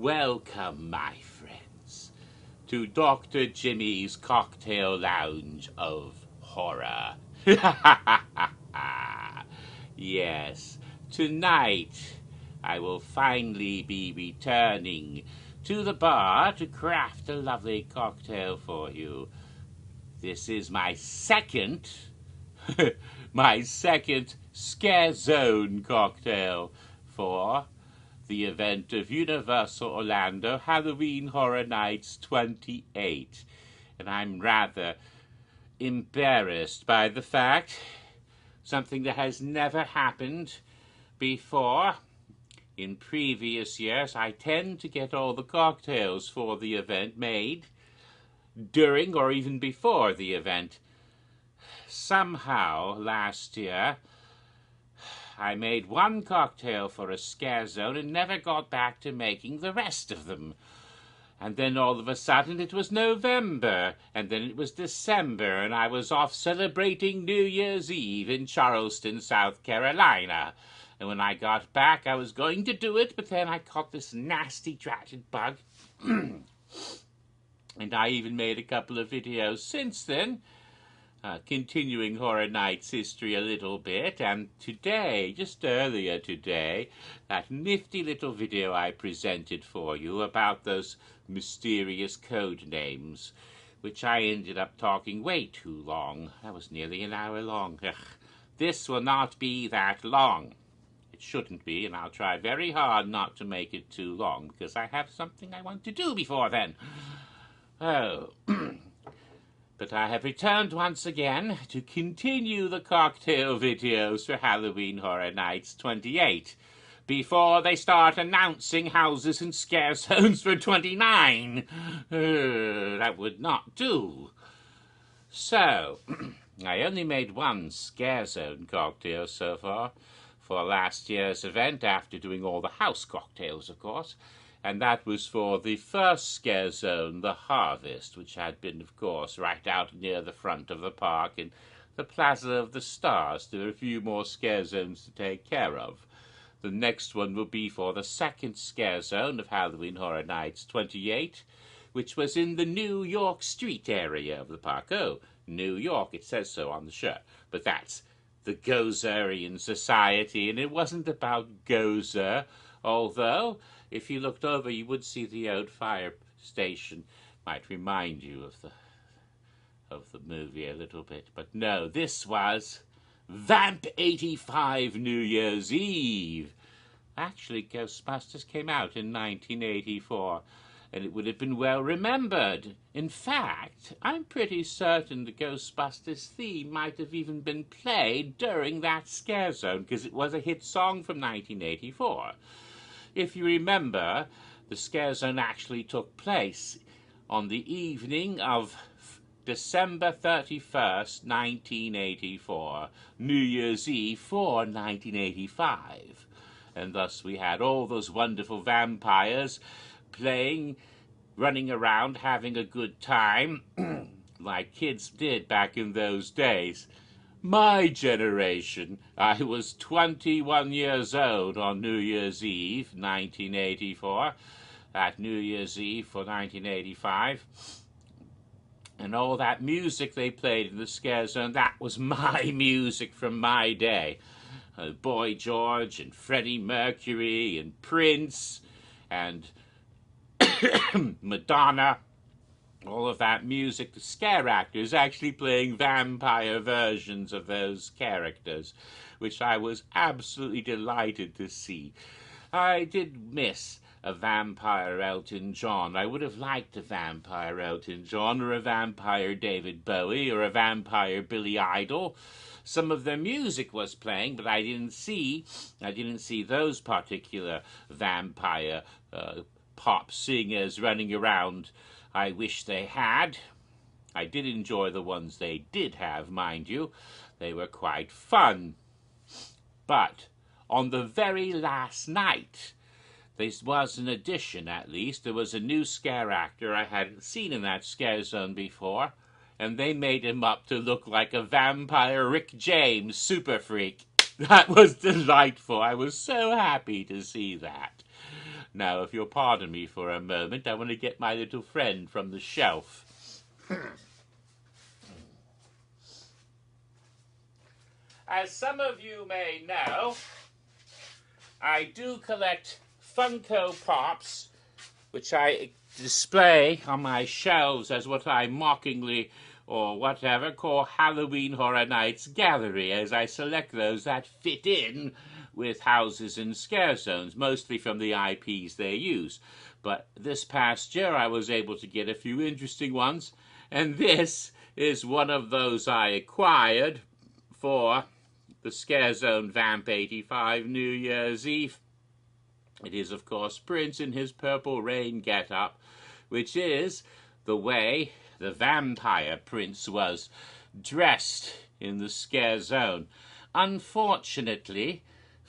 Welcome, my friends, to Dr. Jimmy's Cocktail Lounge of Horror. Yes, tonight I will finally be returning to the bar to craft a lovely cocktail for you. This is my second Scare Zone cocktail for the event of Universal Orlando Halloween Horror Nights 28. And I'm rather embarrassed by the fact, something that has never happened before. In previous years, I tend to get all the cocktails for the event made during or even before the event. Somehow, last year, I made one cocktail for a scare zone and never got back to making the rest of them. And then all of a sudden it was November, and then it was December, and I was off celebrating New Year's Eve in Charleston, South Carolina. And when I got back, I was going to do it, but then I caught this nasty dratted bug. And I even made a couple of videos since then, continuing Horror Nights history a little bit, and today, just earlier today, that nifty little video I presented for you about those mysterious code names, which I ended up talking way too long. That was nearly an hour long. Ugh. This will not be that long. It shouldn't be, and I'll try very hard not to make it too long, because I have something I want to do before then. Oh. But I have returned once again to continue the cocktail videos for Halloween Horror Nights 28 before they start announcing houses and scare zones for 29. That would not do. So, I only made one scare zone cocktail so far for last year's event, after doing all the house cocktails, of course. And that was for the first scare zone, the Harvest, which had been, of course, right out near the front of the park in the Plaza of the Stars. There are a few more scare zones to take care of. The next one will be for the second scare zone of Halloween Horror Nights 28, which was in the New York Street area of the park. Oh, New York, it says so on the shirt. But that's the Gozerian Society, and it wasn't about Gozer, although if you looked over, you would see the old fire station. Might remind you of the movie a little bit. But no, this was Vamp 85 New Year's Eve. Actually, Ghostbusters came out in 1984, and it would have been well remembered. In fact, I'm pretty certain the Ghostbusters theme might have even been played during that scare zone, because it was a hit song from 1984. If you remember, the scare zone actually took place on the evening of December 31st, 1984, New Year's Eve for 1985. And thus we had all those wonderful vampires playing, running around, having a good time, like kids did back in those days. My generation, I was 21 years old on New Year's Eve, 1984, at New Year's Eve for 1985. And all that music they played in the scare zone, that was my music from my day. Boy George and Freddie Mercury and Prince and Madonna. All of that music, the scare actors actually playing vampire versions of those characters, which I was absolutely delighted to see. I did miss a vampire Elton John. I would have liked a vampire Elton John, or a vampire David Bowie, or a vampire Billy Idol. Some of their music was playing, but I didn't see those particular vampire pop singers running around. I wish they had. I did enjoy the ones they did have, mind you. They were quite fun. But on the very last night, there was an addition, at least. There was a new scare actor I hadn't seen in that scare zone before, and they made him up to look like a vampire Rick James super freak. That was delightful. I was so happy to see that. Now, if you'll pardon me for a moment, I want to get my little friend from the shelf. As some of you may know, I do collect Funko Pops, which I display on my shelves as what I mockingly or whatever call Halloween Horror Nights Gallery, as I select those that fit in with houses and scare zones, mostly from the IPs they use. But this past year I was able to get a few interesting ones, and this is one of those I acquired for the Scare Zone Vamp 85 New Year's Eve. It is, of course, Prince in his Purple Rain get-up, which is the way the vampire Prince was dressed in the Scare Zone. Unfortunately,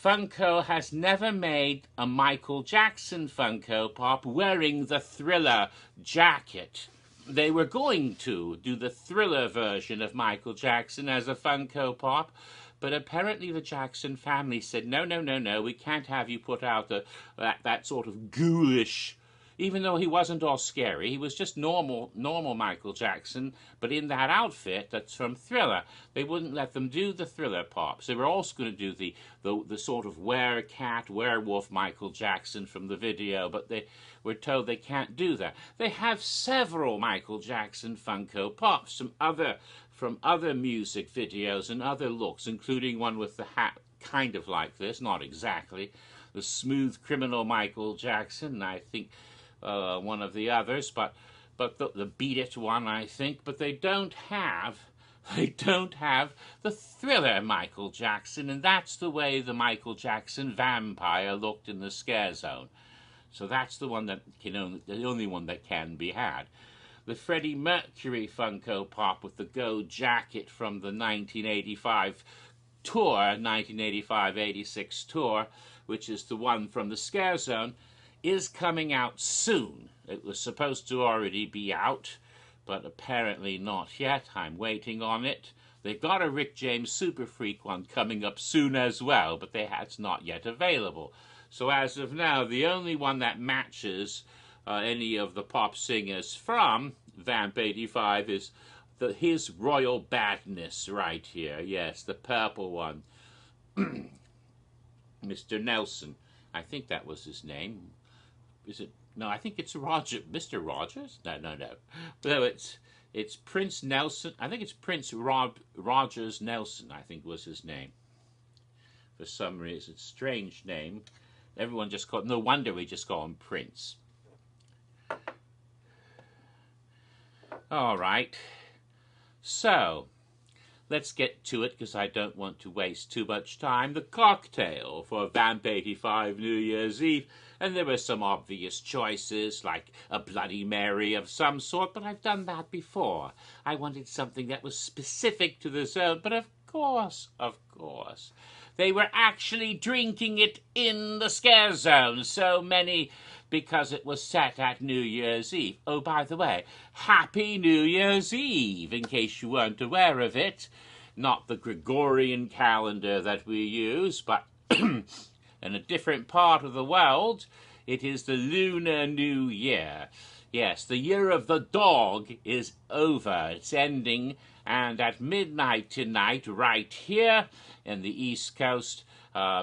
Funko has never made a Michael Jackson Funko Pop wearing the Thriller jacket. They were going to do the Thriller version of Michael Jackson as a Funko Pop, but apparently the Jackson family said, no, no, no, no, we can't have you put out that sort of ghoulish, even though he wasn't all scary, he was just normal Michael Jackson, but in that outfit that's from Thriller. They wouldn't let them do the Thriller Pops. They were also going to do the sort of werecat, werewolf Michael Jackson from the video, but they were told they can't do that. They have several Michael Jackson Funko Pops from other music videos and other looks, including one with the hat kind of like this, not exactly, the smooth criminal Michael Jackson, I think one of the others, but the Beat It one, I think, but they don't have the Thriller Michael Jackson, and that's the way the Michael Jackson vampire looked in the Scare Zone. So that's the one that the only one that can be had. The Freddie Mercury Funko Pop with the gold jacket from the 1985 tour, 1985-86 tour, which is the one from the Scare Zone, is coming out soon. It was supposed to already be out, but apparently not yet. I'm waiting on it. They've got a Rick James Super Freak one coming up soon as well, but it's not yet available. So as of now, the only one that matches any of the pop singers from Vamp 85 is his Royal Badness right here. Yes, the purple one. Mr. Nelson. I think that was his name. Is it? No, I think it's Roger. Mr. Rogers? No. No, it's Prince Nelson. I think it's Prince Rogers Nelson, I think was his name. For some reason, strange name. Everyone just called, no wonder we just call him Prince. All right. So, let's get to it because I don't want to waste too much time. The cocktail for Vamp 85 New Year's Eve. And there were some obvious choices, like a Bloody Mary of some sort, but I've done that before. I wanted something that was specific to the zone, but of course, they were actually drinking it in the Scare Zone. So many, because it was set at New Year's Eve. Oh, by the way, Happy New Year's Eve, in case you weren't aware of it. Not the Gregorian calendar that we use, but in a different part of the world, it is the Lunar New Year. Yes, the year of the dog is over. It's ending, and at midnight tonight, right here in the East Coast,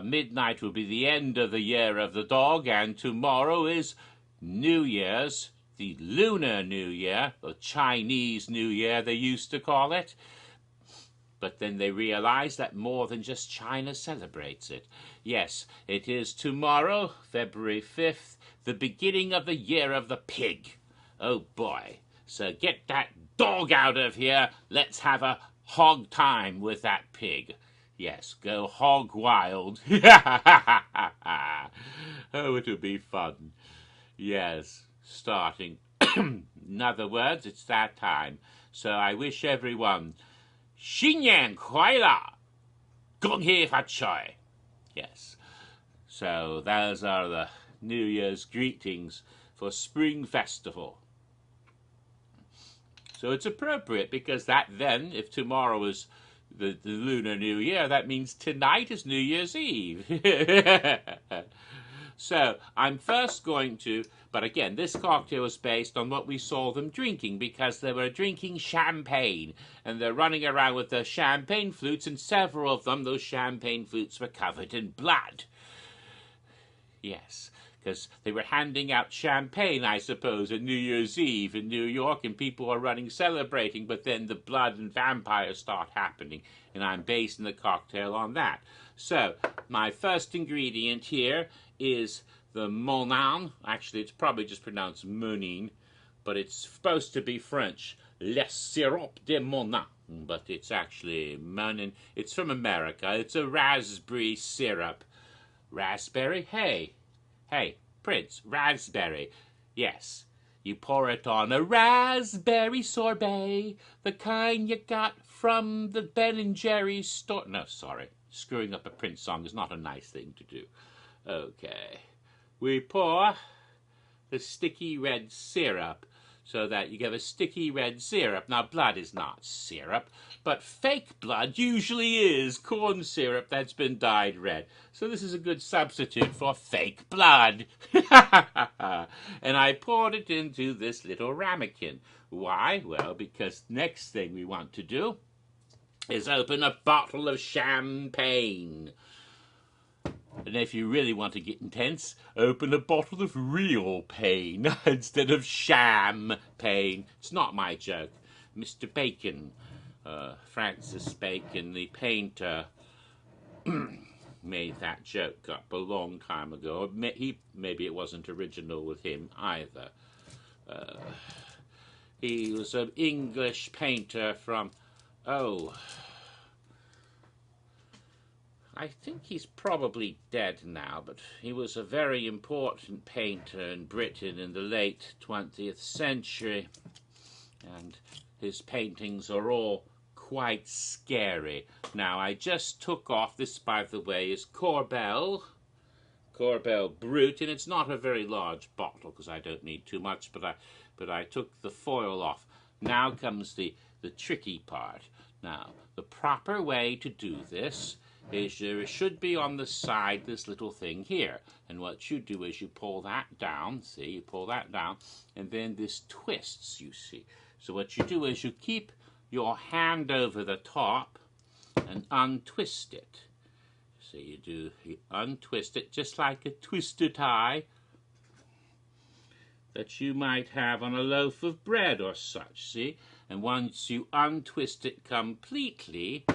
midnight will be the end of the year of the dog, and tomorrow is New Year's, the Lunar New Year, or Chinese New Year they used to call it. But then they realized that more than just China celebrates it. Yes, it is tomorrow, February 5th, the beginning of the year of the pig. Oh boy. So get that dog out of here. Let's have a hog time with that pig. Yes, go hog wild. Oh, it'll be fun. Yes, starting. In other words, it's that time. So I wish everyone 新年快乐，恭喜发财. Yes. So those are the New Year's greetings for Spring Festival. So it's appropriate because that then, if tomorrow is the Lunar New Year, that means tonight is New Year's Eve. So I'm first going to, but again, this cocktail was based on what we saw them drinking, because they were drinking champagne and they're running around with their champagne flutes, and several of them, those champagne flutes, were covered in blood. Yes, because they were handing out champagne, I suppose, on New Year's Eve in New York, and people are running celebrating, but then the blood and vampires start happening, and I'm basing the cocktail on that. So, my first ingredient here is the Monin. Actually, it's probably just pronounced Monin, but it's supposed to be French. Le sirop de Monin. But it's actually Monin. It's from America. It's a raspberry syrup. Raspberry? Hey, Prince, raspberry. Yes, you pour it on a raspberry sorbet, the kind you got from the Ben & Jerry's store. No, sorry, screwing up a Prince song is not a nice thing to do. Okay, we pour the sticky red syrup, so that you get a sticky red syrup. Now, blood is not syrup, but fake blood usually is corn syrup that's been dyed red. So this is a good substitute for fake blood. And I poured it into this little ramekin. Why? Well, because next thing we want to do is open a bottle of champagne. And if you really want to get intense, open a bottle of real pain instead of sham pain. It's not my joke. Mr. Bacon, Francis Bacon, the painter, made that joke up a long time ago. Maybe it wasn't original with him either. He was an English painter from, I think he's probably dead now, but he was a very important painter in Britain in the late 20th century, and his paintings are all quite scary. Now, I just took off, this, by the way, is Corbel Brut, and it's not a very large bottle because I don't need too much, but I took the foil off. Now comes the tricky part. Now, the proper way to do this is there should be on the side this little thing here, and what you do is you pull that down, see, you pull that down, and then this twists, you see. So what you do is you keep your hand over the top and untwist it. So you untwist it just like a twister tie that you might have on a loaf of bread or such, see? And once you untwist it completely,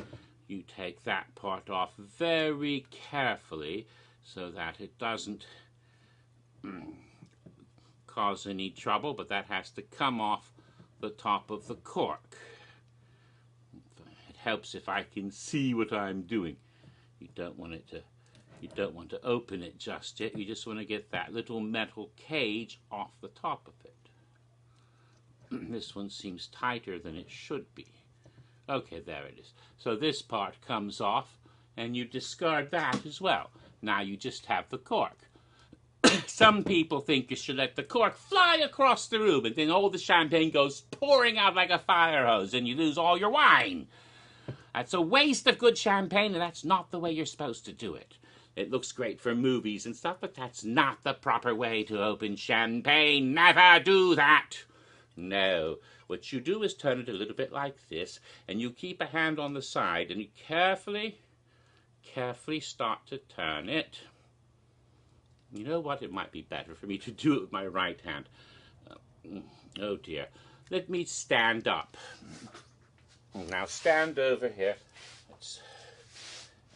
you take that part off very carefully so that it doesn't cause any trouble, but that has to come off the top of the cork. It helps if I can see what I'm doing. You don't want to open it just yet. You just want to get that little metal cage off the top of it. This one seems tighter than it should be. Okay, there it is. So this part comes off, and you discard that as well. Now you just have the cork. Some people think you should let the cork fly across the room, and then all the champagne goes pouring out like a fire hose, and you lose all your wine. That's a waste of good champagne, and that's not the way you're supposed to do it. It looks great for movies and stuff, but that's not the proper way to open champagne. Never do that. No. What you do is turn it a little bit like this, and you keep a hand on the side, and you carefully start to turn it. You know what? It might be better for me to do it with my right hand. Oh dear. Let me stand up. Now stand over here.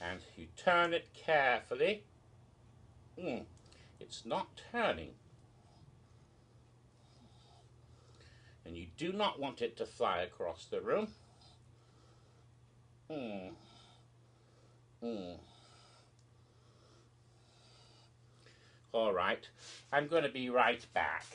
And you turn it carefully. It's not turning. And you do not want it to fly across the room. All right, I'm going to be right back.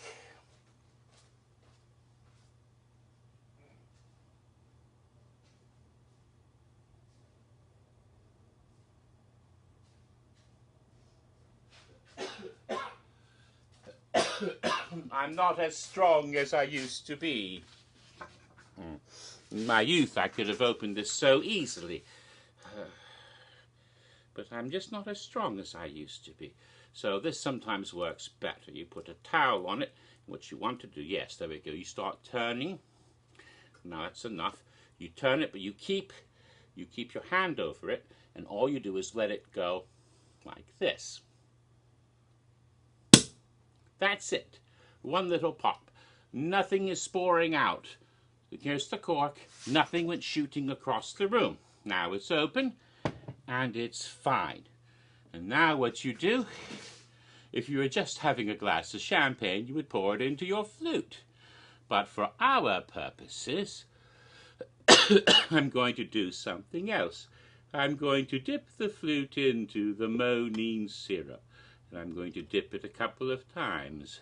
I'm not as strong as I used to be. In my youth, I could have opened this so easily. But I'm just not as strong as I used to be. So this sometimes works better. You put a towel on it. What you want to do, yes, there we go. You start turning. Now that's enough. You turn it, but you keep your hand over it, and all you do is let it go like this. That's it. One little pop. Nothing is pouring out. Here's the cork. Nothing went shooting across the room. Now it's open, and it's fine. And now what you do, if you were just having a glass of champagne, you would pour it into your flute. But for our purposes, I'm going to do something else. I'm going to dip the flute into the monin syrup. And I'm going to dip it a couple of times.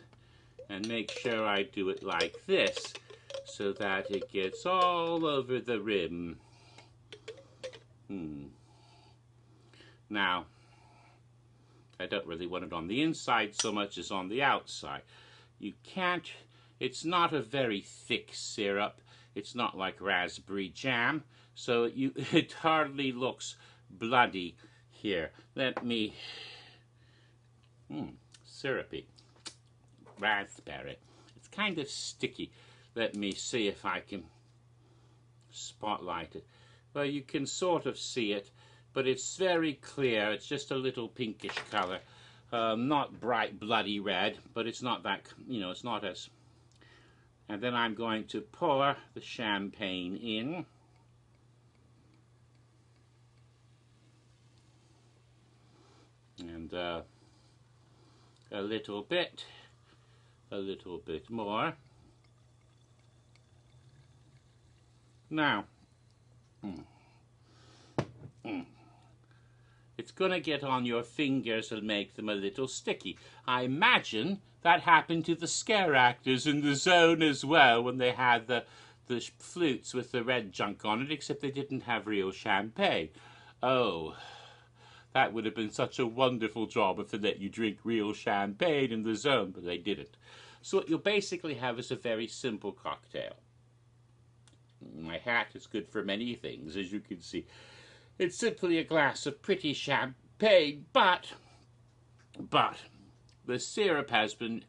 And make sure I do it like this, so that it gets all over the rim. Now, I don't really want it on the inside so much as on the outside. You can't, it's not a very thick syrup. It's not like raspberry jam, so it hardly looks bloody here. Let me, syrupy. Raspberry. It's kind of sticky. Let me see if I can spotlight it. Well, you can sort of see it, but it's very clear. It's just a little pinkish color. Not bright bloody red, but it's not that, it's not as... And then I'm going to pour the champagne in. And a little bit more. Now, it's going to get on your fingers and make them a little sticky. I imagine that happened to the scare actors in the zone as well when they had the flutes with the red junk on it, except they didn't have real champagne. Oh, that would have been such a wonderful job if they let you drink real champagne in the zone, but they didn't. So what you'll basically have is a very simple cocktail. My hat is good for many things, as you can see. It's simply a glass of pretty champagne, but the syrup has been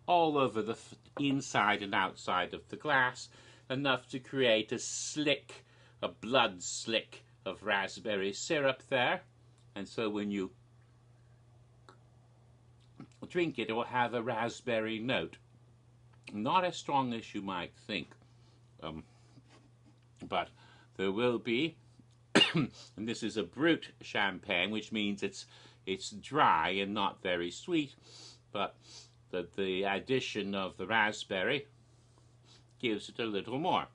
all over the inside and outside of the glass, enough to create a blood slick of raspberry syrup there. And so when you drink it, it will have a raspberry note. Not as strong as you might think, but there will be, and this is a brut champagne, which means it's dry and not very sweet, but the addition of the raspberry gives it a little more.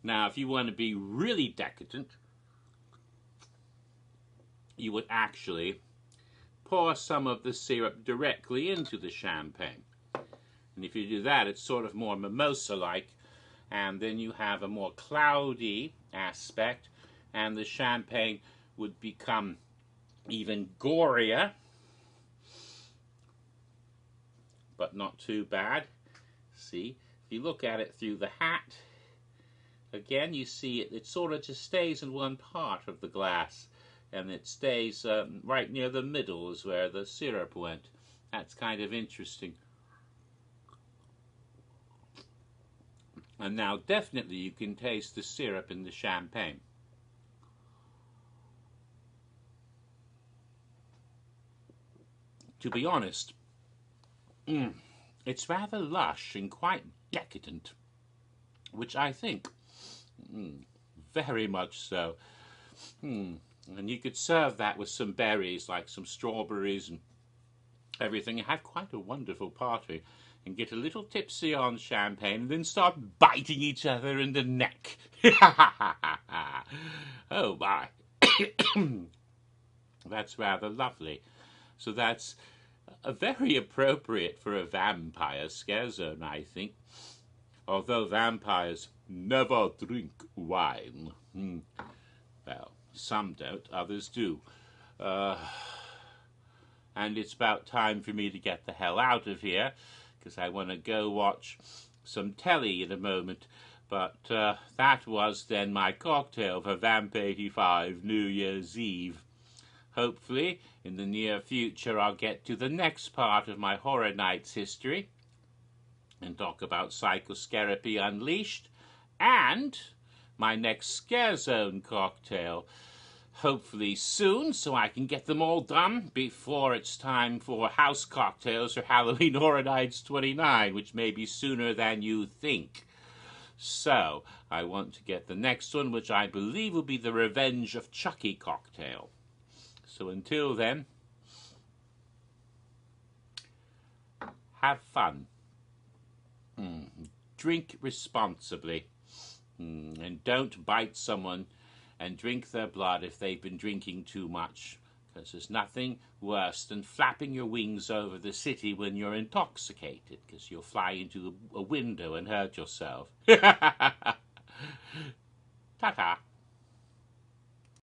Now, if you want to be really decadent, you would actually pour some of the syrup directly into the champagne. And if you do that, it's sort of more mimosa-like, and then you have a more cloudy aspect, and the champagne would become even gorier, but not too bad. See, if you look at it through the hat, again, you see it sort of just stays in one part of the glass, and it stays right near the middle is where the syrup went. That's kind of interesting. And now definitely you can taste the syrup in the champagne. To be honest, it's rather lush and quite decadent, which I think, very much so. And you could serve that with some berries, like some strawberries and everything, and have quite a wonderful party, and get a little tipsy on champagne, and then start biting each other in the neck. Oh my. That's rather lovely. So that's very appropriate for a vampire scare zone, I think. Although vampires never drink wine. Well, some don't, others do. And it's about time for me to get the hell out of here, because I want to go watch some telly in a moment. But that was then my cocktail for Vamp 85 New Year's Eve. Hopefully, in the near future, I'll get to the next part of my Horror Nights history and talk about Psychoscarapy Unleashed and my next Scare Zone cocktail. Hopefully soon, so I can get them all done before it's time for house cocktails for Halloween Horror Nights 29, which may be sooner than you think. So, I want to get the next one, which I believe will be the Revenge of Chucky cocktail. So until then, have fun. Drink responsibly. And don't bite someone and drink their blood if they've been drinking too much, because there's nothing worse than flapping your wings over the city when you're intoxicated, because you'll fly into a window and hurt yourself. Ta-ta.